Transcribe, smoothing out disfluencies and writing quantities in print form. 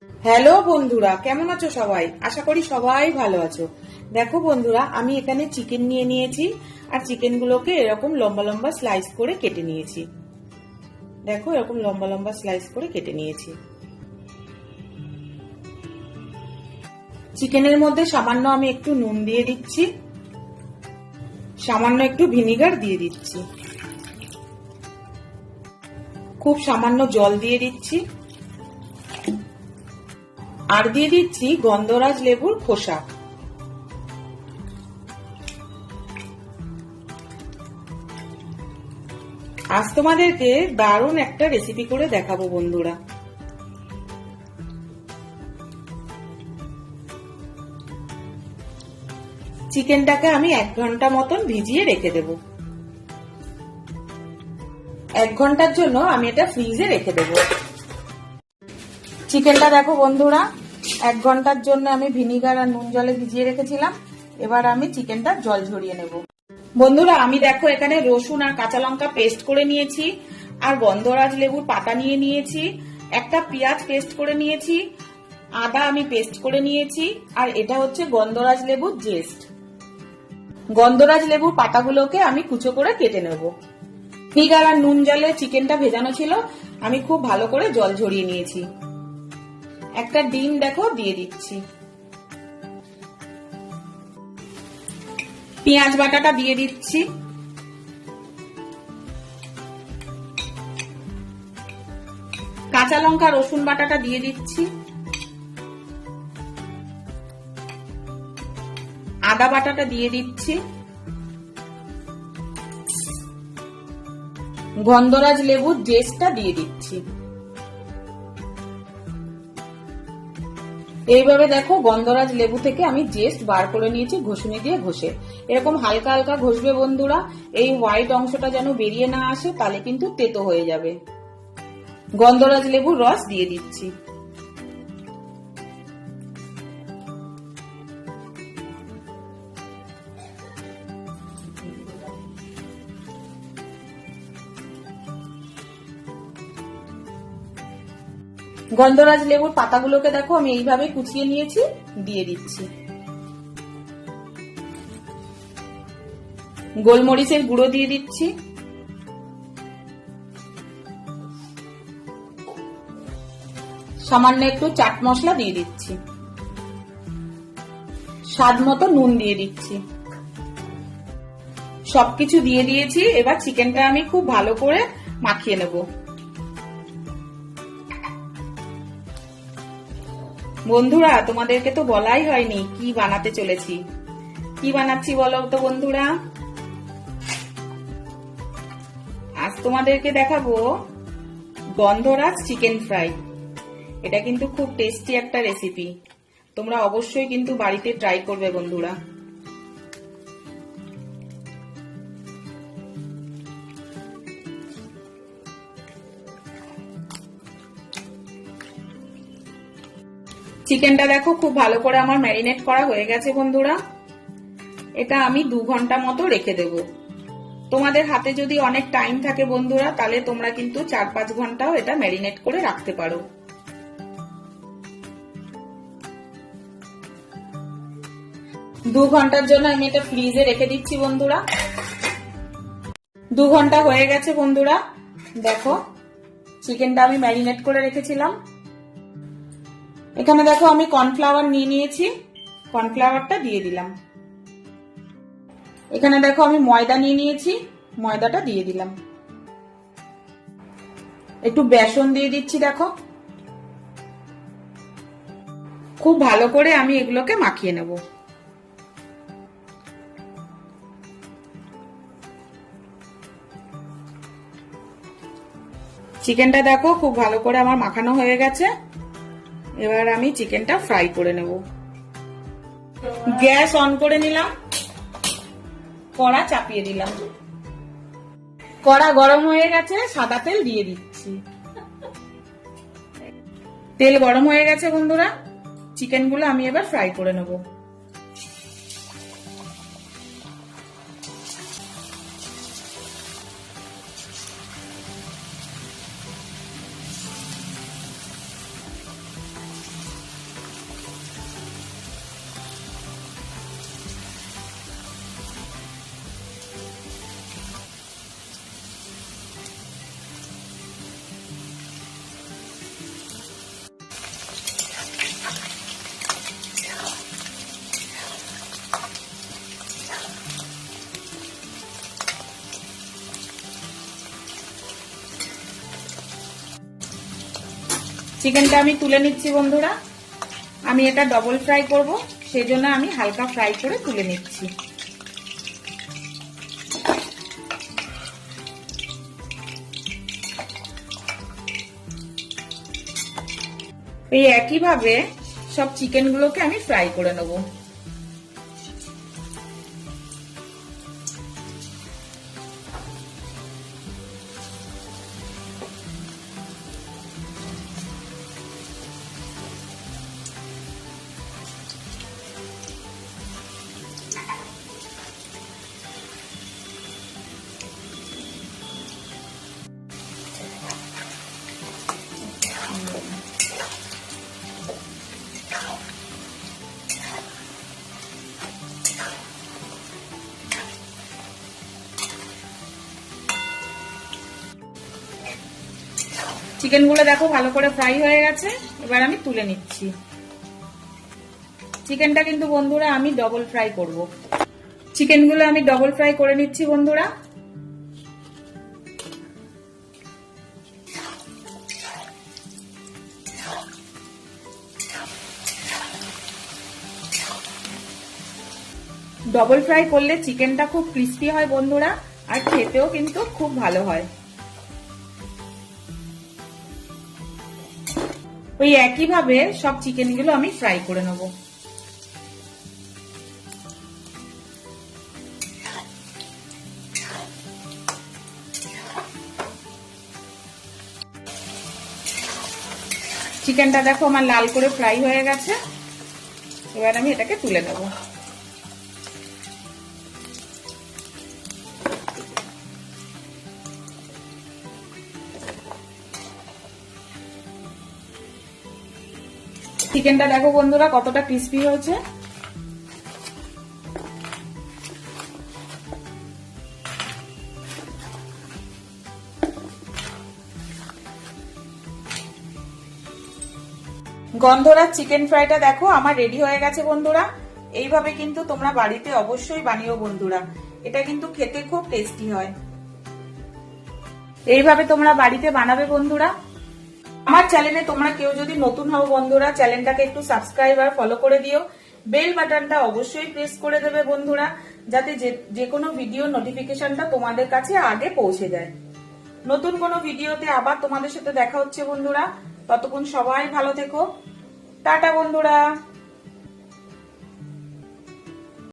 Hello বন্ধুরা, কেমন আছো সবাই? আশা করি সবাই ভালো আছো। দেখো বন্ধুরা, আমি এখানে চিকেন নিয়ে নিয়েছি আর চিকেন গুলোকে এরকম লম্বা লম্বা স্লাইস করে কেটে নিয়েছি। দেখো, এরকম লম্বা লম্বা স্লাইস করে কেটে নিয়েছি। চিকেনের মধ্যে সামান্য আমি একটু নুন দিয়ে দিচ্ছি, সামান্য একটু ভিনিগার দিয়ে দিচ্ছি, খুব সামান্য জল দিয়ে দিচ্ছি, আর দিয়ে দিচ্ছি গন্ধরাজ লেবুর খোসা। আজ তোমাদেরকে দারুণ একটা রেসিপি করে দেখাবো বন্ধুরা। চিকেনটাকে আমি 1 ঘন্টা মতন ভিজিয়ে রেখে দেব। 1 ঘন্টার জন্য আমি এটা ফ্রিজে রেখে দেব। চিকেনটা দেখো বন্ধুরা, 1 ঘন্টার জন্য আমি ভিনিগার আর নুন জলে ভিজিয়ে রেখেছিলাম। এবার আমি চিকেনটা জল ঝরিয়ে নেব। বন্ধুরা, আমি দেখো এখানে রসুন আর কাঁচা লঙ্কা পেস্ট করে নিয়েছি, আর গন্ধরাজ লেবুর পাতা নিয়ে নিয়েছি, একটা পেঁয়াজ পেস্ট করে নিয়েছি, আদা আমি পেস্ট করে নিয়েছি, আর এটা হচ্ছে গন্ধরাজ লেবুর জেস্ট। গন্ধরাজ লেবুর পাতাগুলোকে আমি কুচো করে কেটে নেব। ভিনিগার আর নুন জলে চিকেনটা ভেজানো ছিল, আমি খুব ভালো করে জল ঝরিয়ে নিয়েছি। একটা ডিম দেখো দিয়ে দিচ্ছি, পেঁয়াজ বাটাটা দিয়ে দিচ্ছি, কাঁচা লঙ্কা রসুন বাটাটা দিয়ে দিচ্ছি, আদা বাটাটা দিয়ে দিচ্ছি, গন্ধরাজ লেবুর জেস্টটা দিয়ে দিচ্ছি। এইভাবে দেখো গন্ধরাজ লেবু থেকে আমি জেস্ট বার করে নিয়েছি ঘষুনি দিয়ে ঘষে। এরকম হালকা হালকা ঘষবে বন্ধুরা, এই হোয়াইট অংশটা যেন বেরিয়ে না আসে, তাহলে কিন্তু তেতো হয়ে যাবে। গন্ধরাজ লেবুর রস দিয়ে দিচ্ছি। গন্ধরাজ লেবুর পাতাগুলোকে দেখো আমি এইভাবে কুচিয়ে নিয়েছি, দিয়ে দিচ্ছি। গোলমরিচের গুঁড়ো দিয়ে দিচ্ছি, সামান্য একটু চাট মশলা দিয়ে দিচ্ছি, স্বাদ মতো নুন দিয়ে দিচ্ছি। সবকিছু দিয়ে দিয়েছি। এবার চিকেনটা আমি খুব ভালো করে মাখিয়ে নেব। বন্ধুরা, তোমাদেরকে তো বলাই হয়নি কি বানাতে চলেছি। কি বানাচ্ছি বলো তো বন্ধুরা? আজ তোমাদেরকে দেখাবো গন্ধরাজ চিকেন ফ্রাই। এটা কিন্তু খুব টেস্টি একটা রেসিপি, তোমরা অবশ্যই কিন্তু বাড়িতে ট্রাই করবে বন্ধুরা। চিকেনটা দেখো খুব ভালো করে আমার ম্যারিনেট করা হয়ে গেছে বন্ধুরা। এটা আমি 2 ঘন্টা মতো রেখে দেব। তোমাদের হাতে যদি অনেক টাইম থাকে বন্ধুরা, তাহলে তোমরা কিন্তু 4-5 ঘন্টাও এটা ম্যারিনেট করে রাখতে পারো। দু ঘন্টার জন্য আমি এটা ফ্রিজে রেখে দিচ্ছি বন্ধুরা। 2 ঘন্টা হয়ে গেছে বন্ধুরা। দেখো চিকেনটা আমি ম্যারিনেট করে রেখেছিলাম। এখানে দেখো আমি কর্নফ্লাওয়ার নিয়ে নিয়েছি, কর্নফ্লাওয়ারটা দিয়ে দিলাম। এখানে দেখো আমি ময়দা নিয়ে নিয়েছি, ময়দাটা দিয়ে দিলাম। একটু বেসন দিয়ে দিচ্ছি। দেখো খুব ভালো করে আমি এগুলোকে মাখিয়ে নেব। চিকেনটা দেখো খুব ভালো করে আমার মাখানো হয়ে গেছে। এবার আমি চিকেনটা ফ্রাই করে নেব। গ্যাস অন করে নিলাম, কড়া চাপিয়ে দিলাম। কড়া গরম হয়ে গেছে, সাদা তেল দিয়ে দিচ্ছি। তেল গরম হয়ে গেছে বন্ধুরা, চিকেনগুলো আমি এবার ফ্রাই করে নেব। চিকেনটা আমি তুলে নিচ্ছি বন্ধুরা। আমি এটা ডবল ফ্রাই করব, সেই জন্য আমি হালকা ফ্রাই করে তুলে নিচ্ছি। এই একইভাবে সব চিকেনগুলোকে আমি ফ্রাই করে নেব। চিকেনগুলো দেখো ভালো করে ফ্রাই হয়ে গেছে, এবার আমি তুলে নিচ্ছি। চিকেনটা কিন্তু বন্ধুরা আমি ডবল ফ্রাই করব। চিকেনগুলো আমি ডবল ফ্রাই করে নিচ্ছি বন্ধুরা। ডবল ফ্রাই করলে চিকেনটা খুব ক্রিস্পি হয় বন্ধুরা, আর খেতেও কিন্তু খুব ভালো হয়। ওই একইভাবে সব চিকেনগুলো আমি ফ্রাই করে নেব। চিকেনটা দেখো আমার লাল করে ফ্রাই হয়ে গেছে, এবার আমি এটাকে তুলে নেব। চিকেনটা দেখো বন্ধুরা কতটা ক্রিস্পি হয়েছে। গন্ধরাজ চিকেন ফ্রাইটা দেখো আমার রেডি হয়ে গেছে বন্ধুরা। এইভাবে কিন্তু তোমরা বাড়িতে অবশ্যই বানিও বন্ধুরা, এটা কিন্তু খেতে খুব টেস্টি হয়। এইভাবে তোমরা বাড়িতে বানাবে বন্ধুরা। আমার চ্যানেলে তোমরা কেউ যদি নতুন হও বন্ধুরা, চ্যানেলটাকে একটু সাবস্ক্রাইব আর ফলো করে দিও। বেল বাটনটা অবশ্যই প্রেস করে দেবে বন্ধুরা, যাতে যে কোনো ভিডিও নোটিফিকেশনটা তোমাদের কাছে আগে পৌঁছে যায়। নতুন কোনো ভিডিওতে আবার তোমাদের সাথে দেখা হচ্ছে বন্ধুরা। ততক্ষণ সবাই ভালো থেকো। টাটা বন্ধুরা।